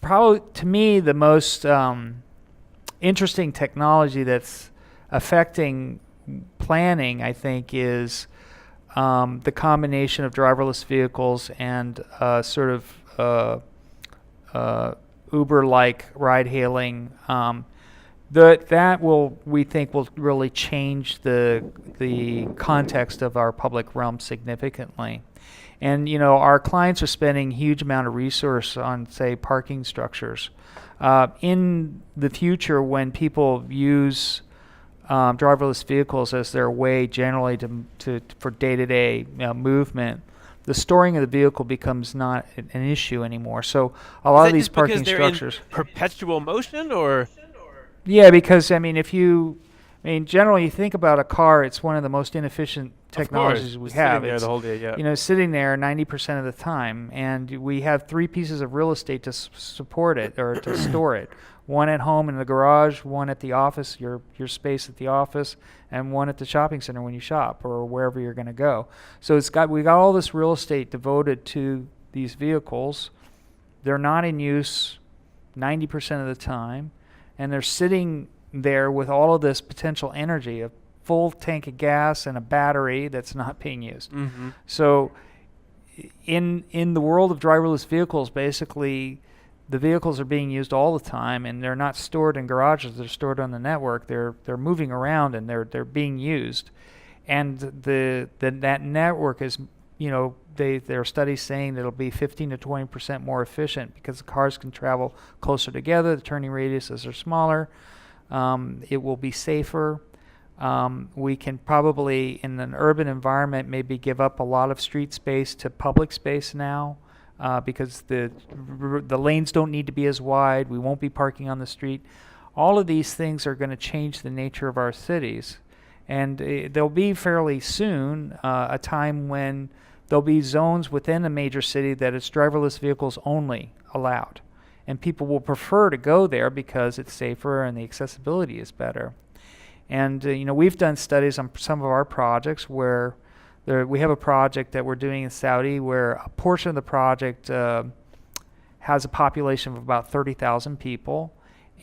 probably, to me, the most interesting technology that's affecting planning, I think, is the combination of driverless vehicles and sort of Uber-like ride-hailing. That we think will really change the context of our public realm significantly. And our clients are spending huge amount of resource on, say, parking structures. In the future, when people use driverless vehicles as their way generally for day-to-day movement, the storing of the vehicle becomes not an issue anymore. So a lot of these parking structures, in perpetual motion, or yeah, because generally you think about a car, it's one of the most inefficient technologies we have. Sitting there the whole day, yeah. Sitting there 90% of the time, and we have 3 pieces of real estate to support it or to store it. One at home in the garage, one at the office, your space at the office, and one at the shopping center when you shop or wherever you're going to go. So we got all this real estate devoted to these vehicles. They're not in use 90% of the time, and they're sitting there with all of this potential energy, a full tank of gas and a battery that's not being used. Mm-hmm. So in the world of driverless vehicles, basically the vehicles are being used all the time, and they're not stored in garages. They're stored on the network. They're moving around, and they're being used. And that network is, there are studies saying that it'll be 15 to 20% more efficient because the cars can travel closer together. The turning radiuses are smaller. It will be safer. We can probably, in an urban environment, maybe give up a lot of street space to public space now. Because the lanes don't need to be as wide. We won't be parking on the street. All of these things are going to change the nature of our cities. And there'll be fairly soon a time when there'll be zones within a major city that it's driverless vehicles only allowed. And people will prefer to go there because it's safer and the accessibility is better. And we've done studies on some of our projects where we have a project that we're doing in Saudi where a portion of the project has a population of about 30,000 people,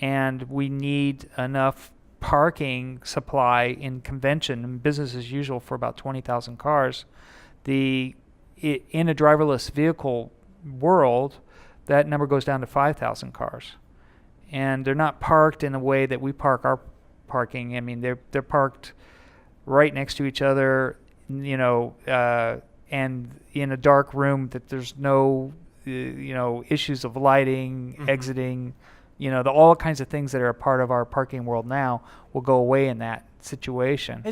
and we need enough parking supply in convention and business as usual for about 20,000 cars. In a driverless vehicle world, that number goes down to 5,000 cars. And they're not parked in a way that we park our parking. I mean, they're parked right next to each other, and in a dark room that there's no, issues of lighting, Mm-hmm. exiting, all kinds of things that are a part of our parking world now will go away in that situation.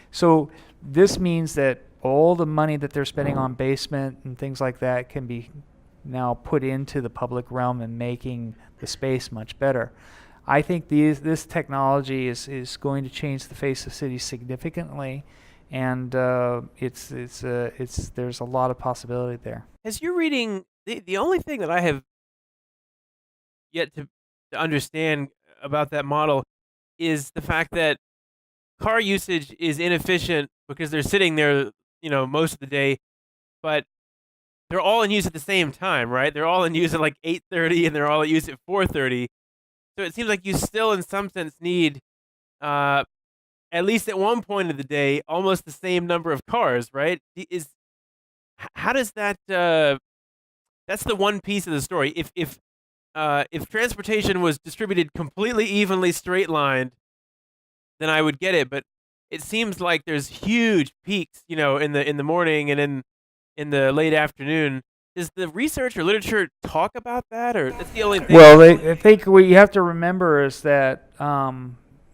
So this means that all the money that they're spending on basement and things like that can be now put into the public realm and making the space much better. I think this technology is going to change the face of cities significantly. And there's a lot of possibility there. As you're reading, the only thing that I have yet to understand about that model is the fact that car usage is inefficient because they're sitting there, most of the day, but they're all in use at the same time, right? They're all in use at like 8:30, and they're all in use at 4:30. So it seems like you still, in some sense, need at least at one point of the day, almost the same number of cars, right? How does that? That's the one piece of the story. If transportation was distributed completely evenly, straight lined, then I would get it. But it seems like there's huge peaks, in the morning and in the late afternoon. Does the research or literature talk about that, or that's the only thing? Well, I think what you have to remember is that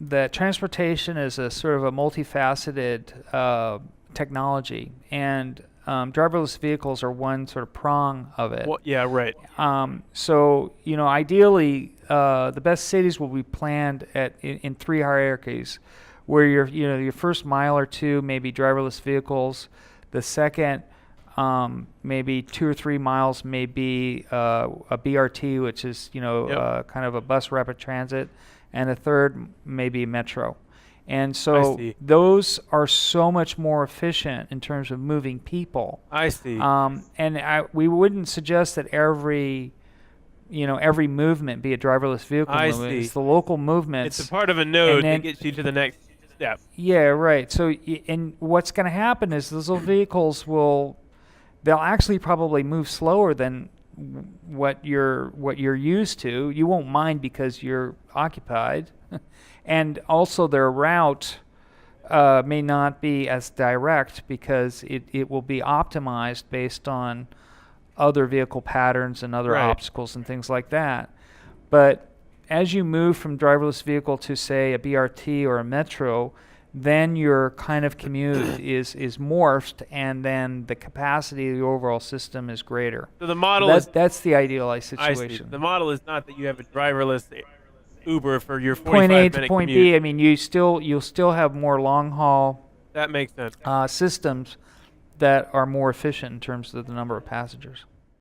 that transportation is a sort of a multifaceted technology, and driverless vehicles are one sort of prong of it. Well, yeah, right. So ideally, the best cities will be planned in 3 hierarchies, where your first mile or two may be driverless vehicles. The second, maybe 2 or 3 miles may be a BRT, which is Yep. kind of a bus rapid transit, and the third may be metro. And so those are so much more efficient in terms of moving people. I see. And we wouldn't suggest that every every movement be a driverless vehicle I movement. see. It's the local movements. It's a part of a node then- that gets you to the next step. Yeah, right. So, and what's going to happen is those little vehicles they'll actually probably move slower than what you're used to. You won't mind because you're occupied, and also their route may not be as direct because it will be optimized based on other vehicle patterns and other Right. obstacles and things like that. But as you move from driverless vehicle to, say, a BRT or a metro, then your kind of commute is morphed, and then the capacity of the overall system is greater. So the model is That's the idealized I see. situation. The model is not that you have a driverless Uber for your 45 Point A minute to point commute. B. I mean, you'll still have more long haul That makes sense. systems that are more efficient in terms of the number of passengers.